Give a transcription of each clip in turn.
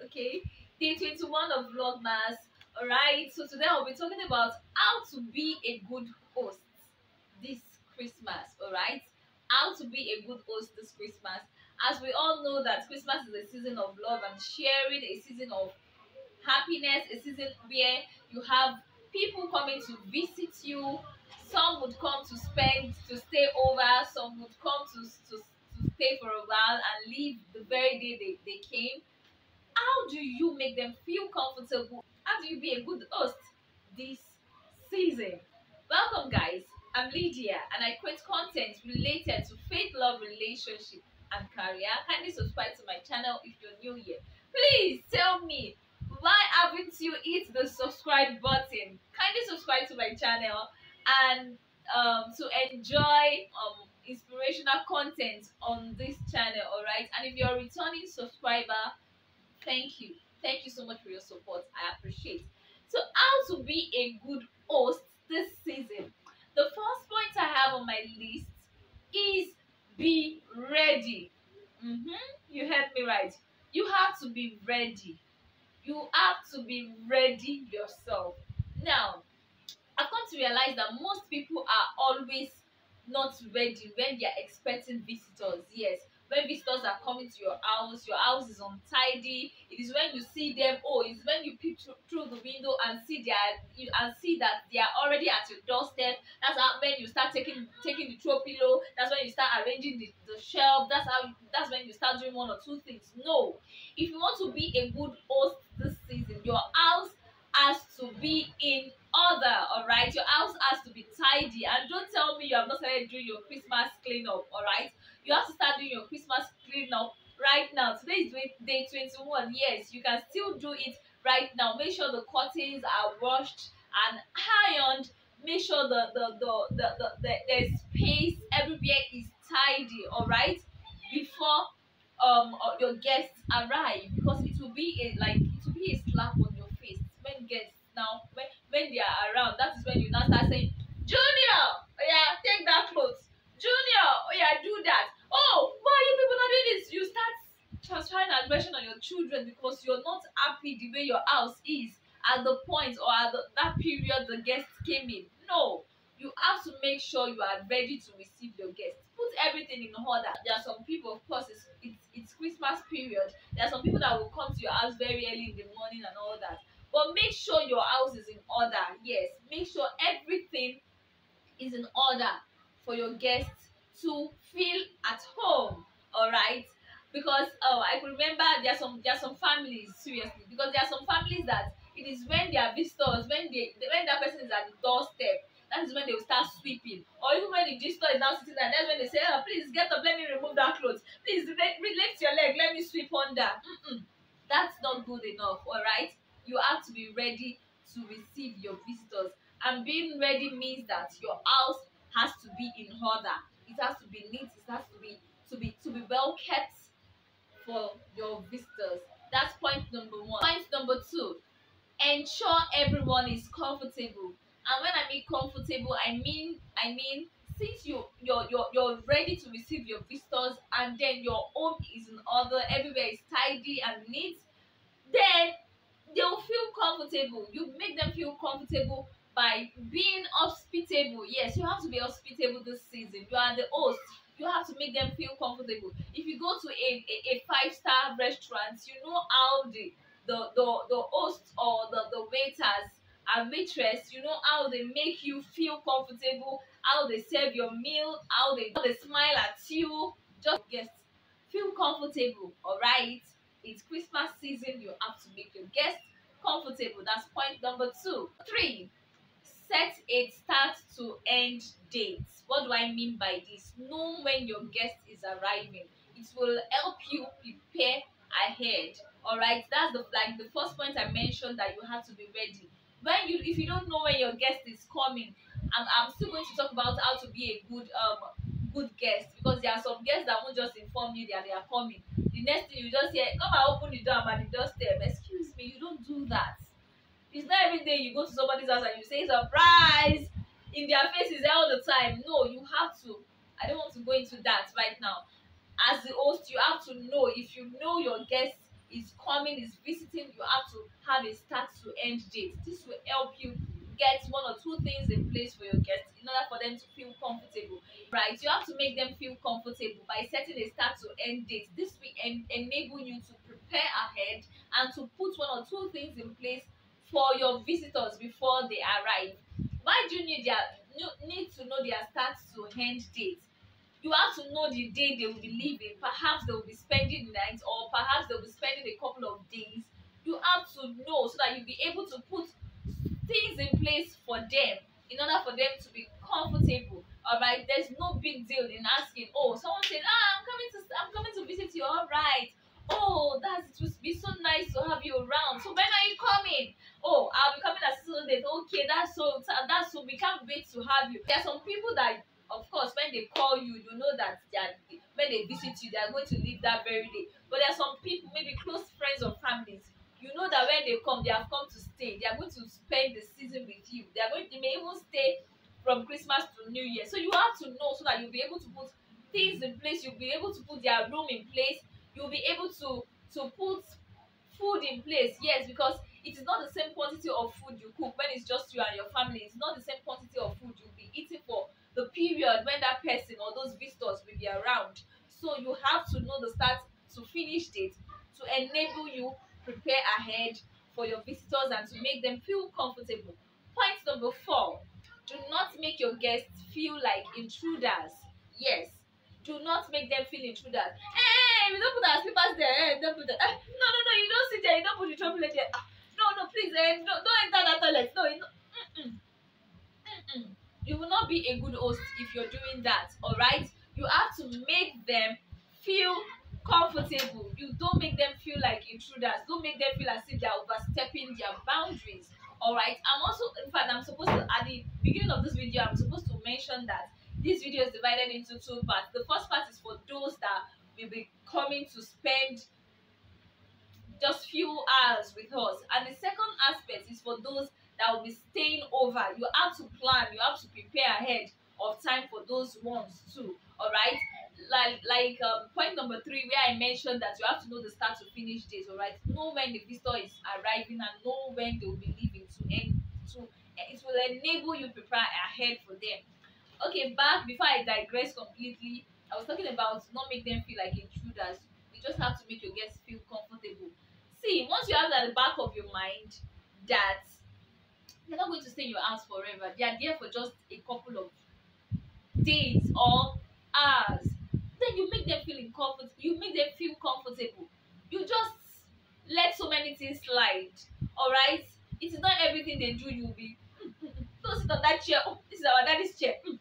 Okay, day 21 of Vlogmas. All right, so today I'll be talking about how to be a good host this Christmas. All right, how to be a good host this Christmas. As we all know that Christmas is a season of love and sharing, a season of happiness, a season where you have people coming to visit you. Some would come to stay over. Some would come to stay for a while and leave the very day they came. How do you make them feel comfortable? How do you be a good host this season? Welcome, guys. I'm Lydia, and I create content related to faith, love, relationship, and career. Kindly subscribe to my channel if you're new here. Please tell me, why haven't you hit the subscribe button? Kindly subscribe to my channel and to enjoy inspirational content on this channel. All right, and if you're a returning subscriber, thank you so much for your support. I appreciate. So how to be a good host this season? The first point I have on my list is be ready. You heard me right. You have to be ready. You have to be ready yourself. Now, I've come to realize that most people are always not ready when they are expecting visitors. Yes, when visitors are coming to your house is untidy. It is when you see them. Oh, it's when you peep through the window and see that they are already at your doorstep. That's how when you start taking the throw pillow. That's when you start arranging the shelf. That's when you start doing one or two things. No, if you want to be a good host this season, your house has to be in order. All right, your house has to be tidy, and don't tell me you have not started doing your Christmas cleanup. All right, you have to start doing your Christmas cleanup right now. Today is day 21. Yes, you can still do it right now. Make sure the curtains are washed and ironed. Make sure the space everywhere is tidy. All right, before your guests arrive, because it will be a slap on your face when guests when they are around. That is when you now start saying, Junior, oh yeah, take that clothes. Junior, oh yeah, do that. Oh, why you people not doing this? You start transferring aggression on your children because you're not happy the way your house is at the point or at that period the guests came in. No, you have to make sure you are ready to receive your guests. Put everything in order. There are some people, of course, it's Christmas period. There are some people that will come to your house very early in the morning and all that. But make sure your house is in order. Yes, make sure everything is in order for your guests to feel at home. All right, because I could remember there are some families, seriously, because there are some families that it is when they are visitors, when that person is at the doorstep, that is when they will start sweeping. Or even when the visitor is now sitting there, that's when they say, oh, please get up, let me remove that clothes, please lift your leg, let me sweep under. That's not good enough. All right, you have to be ready to receive your visitors, and being ready means that your house has to be in order. It has to be neat. It has to be well kept for your visitors. That's point number one. Point number two, ensure everyone is comfortable. And when I mean comfortable, I mean since you're ready to receive your visitors, and then your home is in order, everywhere is tidy and neat, then they'll feel comfortable. You make them feel comfortable by being hospitable. Yes, you have to be hospitable this season. You are the host. You have to make them feel comfortable. If you go to a 5-star restaurant, you know how the host or the waiters and waitress, you know how they make you feel comfortable, how they serve your meal, how they smile at you. Just guests feel comfortable. All right, it's Christmas season. You have to make your guests comfortable. That's point number two. Three, set a start to end date. What do I mean by this? Know when your guest is arriving. It will help you prepare ahead. All right, that's the first point I mentioned, that you have to be ready. If you don't know when your guest is coming, I'm still going to talk about how to be a good guest, because there are some guests that won't just inform you that they are coming. The next thing you just hear, come and open the door, at the doorstep. Excuse me, you don't do that. It's not every day you go to somebody's house and you say surprise in their faces all the time. No, you have to. I don't want to go into that right now. As the host, you have to know. If you know your guests is coming, is visiting, you have to have a start to end date. This will help you get one or two things in place for your guests in order for them to feel comfortable. Right, you have to make them feel comfortable by setting a start to end date. This will enable you to prepare ahead and to put one or two things in place for your visitors before they arrive. Why do you need to know their start to end date? You have to know the day they will be leaving. Perhaps they will be spending the night, or perhaps they will be spending a couple of days. You have to know so that you'll be able to put things in place for them in order for them to be comfortable. All right, there's no big deal in asking. Oh, someone said, I'm coming to visit you. All right. Oh, it would be so nice to have you around. So when are you coming? Oh, I'll be coming at Sunday. Okay, that's so we can't wait to have you. There are some people that, of course, when they call you, you know that when they visit you, they are going to leave that very day. But there are some people, maybe close friends or families, you know that when they come, they have come to stay. They are going to spend the season with you. They may even stay from Christmas to New Year. So you have to know so that you'll be able to put things in place. You'll be able to put their room in place. You'll be able to put food in place. Yes, because it is not the same quantity of food you cook when it's just you and your family. It's not the same quantity of food you'll be eating for the period when that person or those visitors will be around. So you have to know the start to finish date to enable you prepare ahead for your visitors and to make them feel comfortable. Point number 4, do not make your guests feel like intruders. Yes, do not make them feel intruders. Hey, we don't put our slippers there. Hey, don't put that. No, you don't sit there. You don't put the chocolate there. No, please, don't enter that toilet. No, you will not be a good host if you're doing that. All right, you have to make them feel comfortable. You don't make them feel like intruders. Don't make them feel as if they're overstepping their boundaries. All right, in fact, I'm supposed to, at the beginning of this video, I'm supposed to mention that this video is divided into 2 parts. The first part is for those that will be coming to spend just few hours with us, and the second aspect is for those that will be staying over. You have to plan, you have to prepare ahead of time for those ones too. All right, like point number 3, where I mentioned that you have to know the start to finish days. All right, know when the visitor is arriving and know when they will be leaving to end. It will enable you prepare ahead for them. Okay, back before I digress completely, I was talking about not make them feel like intruders. You just have to make your guests feel comfortable. See, once you have at the back of your mind that they're not going to stay in your house forever, they are there for just a couple of days or hours, then you make them feel comfortable. You make them feel comfortable. You just let so many things slide. All right, it is not everything they do. You'll be don't sit on that chair. Oh, this is our daddy's chair. Don't.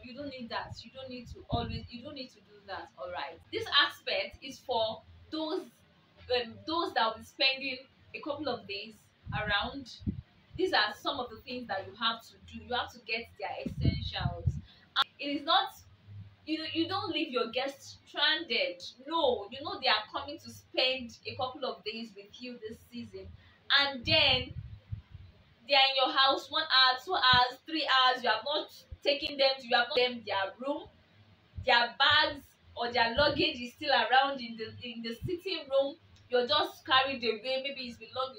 You don't need that. You don't need to do that. All right. This aspect is for those that will be spending a couple of days around. These are some of the things that you have to do. You have to get their essentials. It is not, you don't leave your guests stranded. No, you know they are coming to spend a couple of days with you this season, and then they are in your house 1 hour, 2 hours, 3 hours. You have not taken them to, you have not them their room, their bags or their luggage is still around in the sitting room. You're just carried away. Maybe it's belong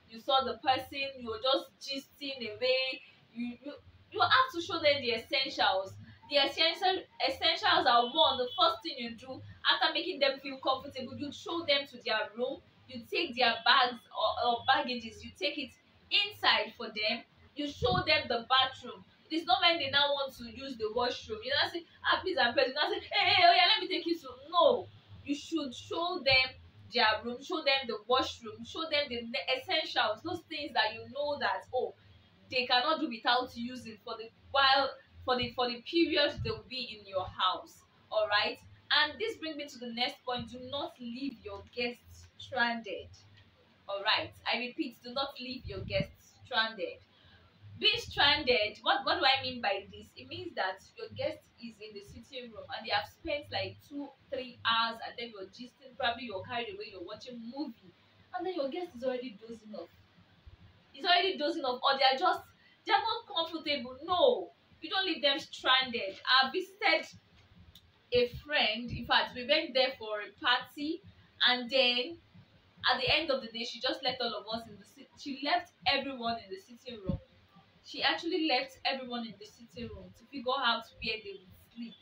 you saw the person, you're just gisting away. You have to show them the essentials. The essentials are, one, the first thing you do after making them feel comfortable. You show them to their room. You take their bags or baggages. You take it inside for them. You show them the bathroom. It is not when they now want to use the washroom. You not say, please, I'm present. You not say, hey, oh yeah, let me take you to. No, you should show them their room, show them the washroom, show them the essentials, those things that you know that, oh, they cannot do without using for the period they will be in your house. All right, and this brings me to the next point. Do not leave your guests stranded. All right, I repeat, do not leave your guests stranded. Being stranded, what do I mean by this? It means that your guest is in the sitting room and they have spent like 2-3 hours, and then you're gisting, probably you're carried away, you're watching movie, and then your guest is already dozing off. He's already dozing off, or they're not comfortable. No, you don't leave them stranded. I visited a friend. In fact, we went there for a party, And then at the end of the day, she just left all of us in the she left everyone in the sitting room. She actually left everyone in the sitting room to figure out where they would sleep.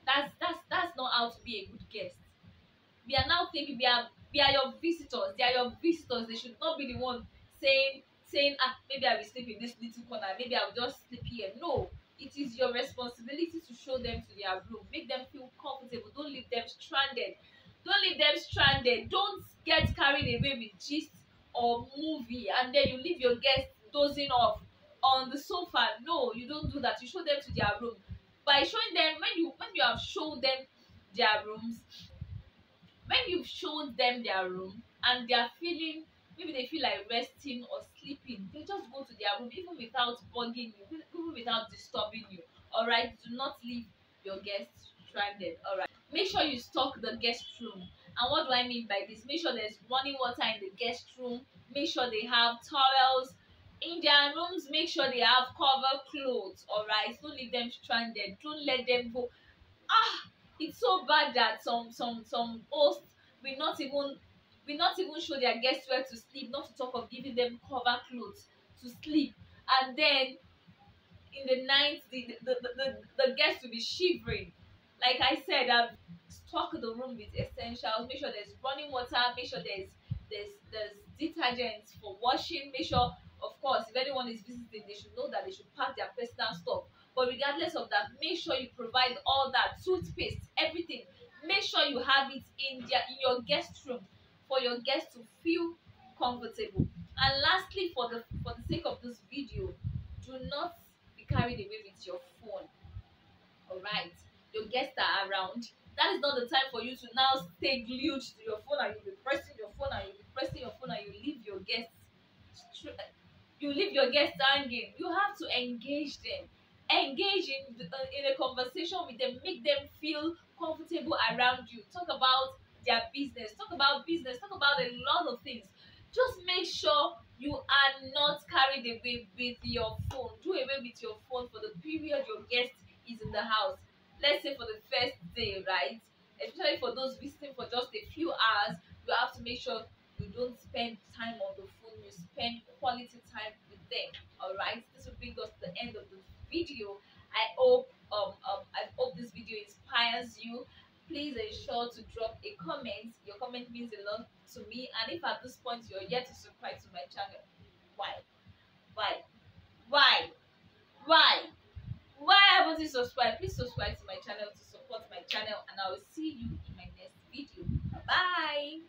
That's not how to be a good guest. We are now thinking we are your visitors. They are your visitors. They should not be the one saying maybe I will sleep in this little corner. Maybe I will just sleep here. No, it is your responsibility to show them to their room. Make them feel comfortable. Don't leave them stranded. Don't leave them stranded. Don't get carried away with gist or movie and then you leave your guests dozing off on the sofa. No, you don't do that. You show them to their room. By showing them, when you have shown them their rooms, when you've shown them their room and they are feeling, maybe they feel like resting or sleeping, they just go to their room even without bugging you, even without disturbing you. All right, do not leave your guests stranded. All right, make sure you stock the guest room. And what do I mean by this? Make sure there's running water in the guest room. Make sure they have towels in their rooms. Make sure they have cover clothes. All right, don't leave them stranded. Don't let them go. It's so bad that some hosts will not even show their guests where to sleep, not to talk of giving them cover clothes to sleep. And then in the night the guests will be shivering. Like I said, I've stock the room with essentials. Make sure there's running water. Make sure there's detergents for washing. Make sure, of course, if anyone is visiting, they should know that they should pack their personal stuff. But regardless of that, make sure you provide all that, toothpaste, everything. Make sure you have it in your guest room for your guests to feel comfortable. And lastly, for the sake of this video, do not be carried away with your phone. All right, your guests are around. That is not the time for you to now stay glued to your phone and you'll be pressing your phone and you'll be pressing your phone and you leave your guests hanging. You have to engage them. Engage in a conversation with them. Make them feel comfortable around you. Talk about their business. Talk about business. Talk about a lot of things. Just make sure you are not carried away with your phone. Do away with your phone for the period your guest is in the house. Let's say for the first day, right? Especially for those visiting for just a few hours, you have to make sure you don't spend time on the phone. You spend quality time with them. All right. This will bring us to the end of the video. I hope this video inspires you. Please ensure to drop a comment. Your comment means a lot to me. And if at this point you're yet to subscribe to my channel, why? Why? Why? Why? Why haven't you subscribed? Please subscribe to my channel to support my channel, and I will see you in my next video. Bye bye.